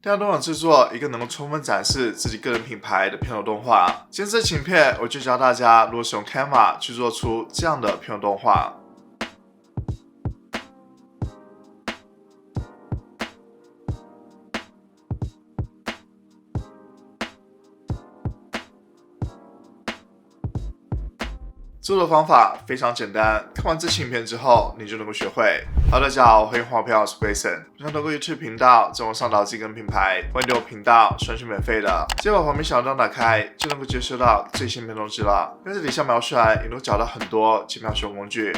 大家都想制作一个能够充分展示自己个人品牌的片头动画。今天这期影片，我就教大家如何使用 Canva 去做出这样的片头动画。制作的方法非常简单，看完这期影片之后，你就能够学会。Hello， 大家好，欢迎回到我是 Grayson。想通过 YouTube 频道在网上找自己个人品牌，欢迎订阅我频道，完全免费的。直接把旁边小铃铛打开，就能够接收到最新片通知了。在这底下描述栏也能找到很多奇妙使用工具。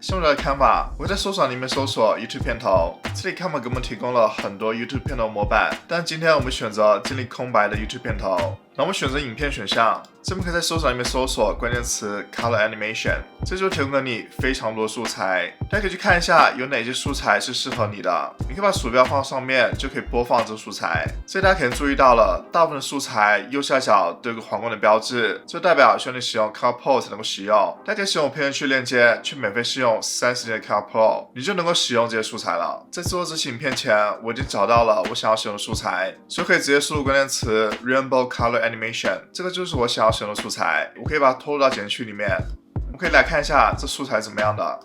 先来看吧，我在搜索里面搜索 YouTube 片头，这里 Canva 给我们提供了很多 YouTube 片头模板，但今天我们选择建立空白的 YouTube 片头。那我们选择影片选项，这边可以在搜索里面搜索关键词 Color Animation， 这就提供给你非常多素材，大家可以去看一下有哪些素材是适合你的。你可以把鼠标放到上面，就可以播放这个素材。这里大家可能注意到了，大部分的素材右下角都有个皇冠的标志，这代表需要你使用 Canva Pro 才能够使用。大家可以使用我评论区链接去免费试用30天的 Canva Pro， 你就能够使用这些素材了。在做这期影片前，我已经找到了我想要使用的素材，所以可以直接输入关键词 Rainbow Color Animation， 这个就是我想要使用的素材。我可以把它拖入到剪辑区里面，我们可以来看一下这素材怎么样的。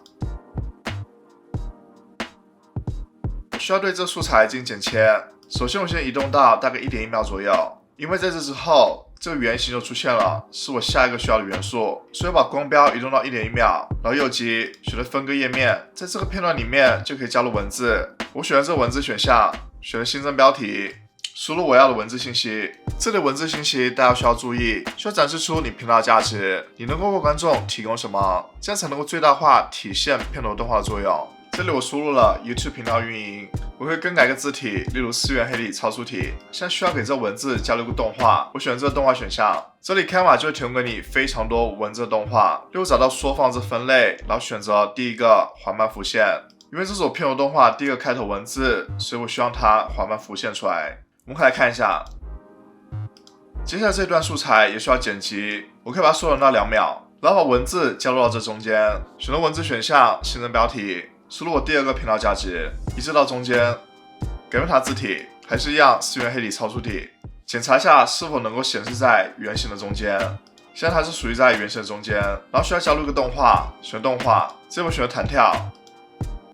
我需要对这素材进行剪切。首先我先移动到大概 1.1 秒左右，因为在这之后这个圆形就出现了，是我下一个需要的元素，所以我把光标移动到 1.1 秒，然后右击选择分割页面，在这个片段里面就可以加入文字。我选择这个文字选项，选择新增标题，输入我要的文字信息。这里文字信息大家需要注意，需要展示出你频道的价值，你能够为观众提供什么，这样才能够最大化体现片头动画的作用。这里我输入了 YouTube 频道运营，我会更改一个字体，例如4元黑体超粗体。现在需要给这文字加入一个动画，我选择这个动画选项，这里 Canva 就会提供给你非常多文字的动画。例如找到缩放这分类，然后选择第一个缓慢浮现，因为这是我片头动画第一个开头文字，所以我希望它缓慢浮现出来。我们可以来看一下，接下来这段素材也需要剪辑，我可以把它缩短到2秒，然后把文字加入到这中间，选择文字选项，新增标题，输入我第2个频道价值，移至到中间，改变它字体，还是一样4元黑体超粗体，检查一下是否能够显示在圆形的中间。现在它是属于在圆形的中间，然后需要加入一个动画，选动画，这我选择弹跳。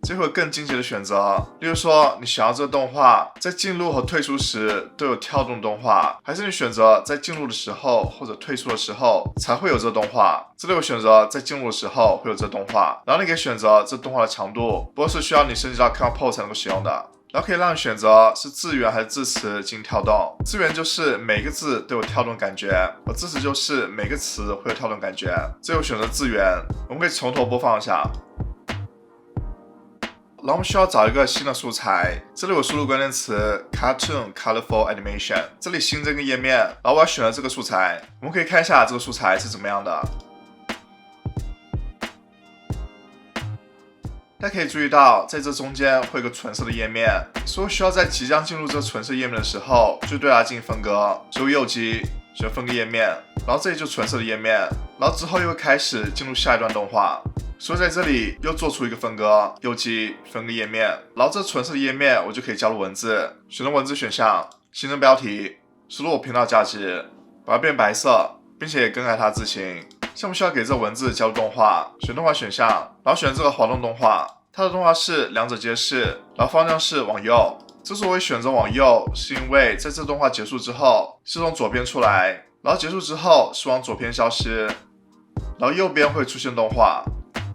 这会有更精简的选择，例如说你想要这个动画在进入和退出时都有跳动动画，还是你选择在进入的时候或者退出的时候才会有这个动画。这里我选择在进入的时候会有这个动画，然后你可以选择这动画的强度，不过是需要你升级到 Canva Pro 才能够使用的。然后可以让你选择是字元还是字词进行跳动，字元就是每个字都有跳动感觉，而字词就是每个词会有跳动感觉。这里我选择字元，我们可以从头播放一下。然后我们需要找一个新的素材，这里我输入关键词 Cartoon Colorful Animation， 这里新增一个页面，然后我要选择这个素材，我们可以看一下这个素材是怎么样的。大家可以注意到，在这中间会有个纯色的页面，所以需要在即将进入这个纯色页面的时候，就对它进行分割，输入右击选分割页面，然后这里就纯色的页面，然后之后又会开始进入下一段动画。所以在这里又做出一个分割，右击分割页面，然后这纯色的页面我就可以加入文字，选择文字选项，新增标题，输入我频道价值，把它变白色，并且也更改它的字形。像我们需要给这文字加入动画，选动画选项，然后选这个滑动动画，它的动画是两者皆是，然后方向是往右。之所以选择往右，是因为在这动画结束之后是从左边出来，然后结束之后是往左边消失，然后右边会出现动画。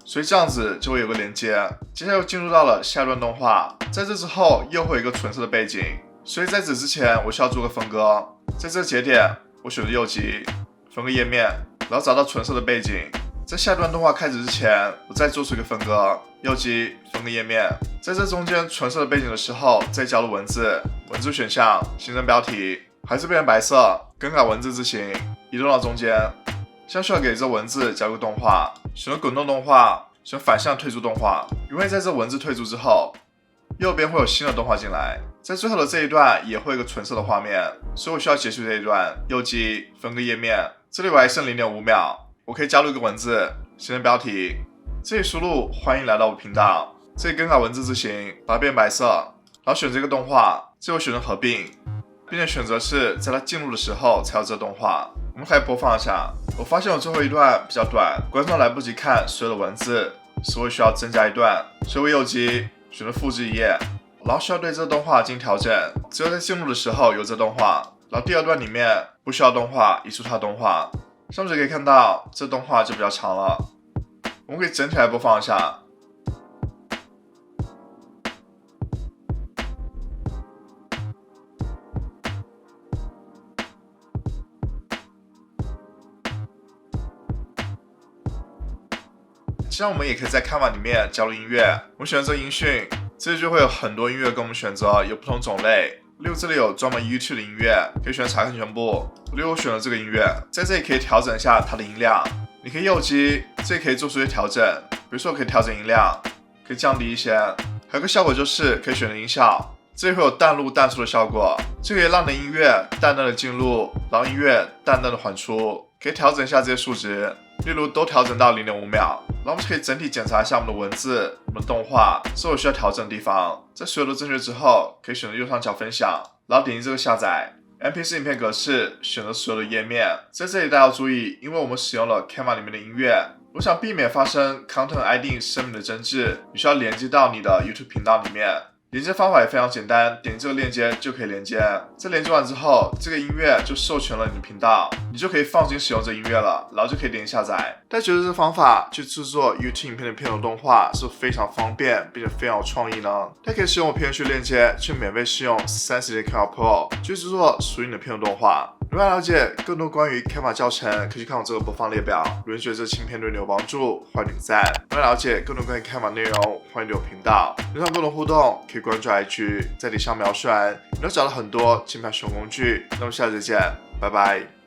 所以这样子就会有个连接，接下来又进入到了下一段动画，在这之后又会有一个纯色的背景，所以在此之前我需要做个分割，在这个节点我选择右击分割页面，然后找到纯色的背景，在下一段动画开始之前我再做出一个分割，右击分割页面，在这中间纯色的背景的时候再加入文字，文字选项新增标题，还是变成白色，更改文字字形，移动到中间。现在需要给这文字加入动画，选择滚动动画，选反向退出动画，因为在这文字退出之后，右边会有新的动画进来，在最后的这一段也会有一个纯色的画面，所以我需要结束这一段，右击分割页面，这里我还剩 0.5 秒，我可以加入一个文字，新增标题，这里输入欢迎来到我频道，这里更改文字字形，把它变白色，然后选择一个动画，最后选择合并，并且选择是在它进入的时候才有这个动画。我们可以播放一下。我发现我最后一段比较短，观众来不及看所有的文字，所以需要增加一段。所以我右击选择复制一页，然后需要对这个动画进行调整，只有在进入的时候有这动画。然后第二段里面不需要动画，移除它的动画。上面可以看到这动画就比较长了。我们可以整体来播放一下。这样我们也可以在 Canva 里面加入音乐。我们选择音讯，这里就会有很多音乐供我们选择，有不同种类。例如这里有专门 YouTube 的音乐，可以选择查看全部。例如我选了这个音乐，在这里可以调整一下它的音量。你可以右击，这里可以做出一些调整，比如说可以调整音量，可以降低一些。还有个效果就是可以选择音效，这里会有淡入淡出的效果，这可以让你的音乐淡淡的进入，然后音乐淡淡的缓出。可以调整一下这些数值，例如都调整到 0.5秒。然后我们可以整体检查一下我们的文字、我们的动画是否需要调整的地方。在所有的正确之后，可以选择右上角分享，然后点击这个下载。MP4 影片格式选择所有的页面。在这里大家要注意，因为我们使用了 Canva 里面的音乐，我想避免发生 Content ID 声明的争执，你需要连接到你的 YouTube 频道里面。连接方法也非常简单，点击这个链接就可以连接。在连接完之后，这个音乐就授权了你的频道，你就可以放心使用这音乐了，然后就可以点击下载。大家觉得这个方法去制作 YouTube 影片的片头动画是非常方便，并且非常有创意呢？大家可以使用我片区链接去免费试用30天 Canva Pro 去制作属于你的片头动画。如果要了解更多关于 Canva 教程，可以去看我这个播放列表。如果觉得这轻片对你有帮助，欢迎点赞。如果要了解更多关于 Canva 内容，欢迎留频道。有想跟我互动，可以关注 IG， 在底下描述栏你能找到很多键盘使用工具。那么下次再见，拜拜。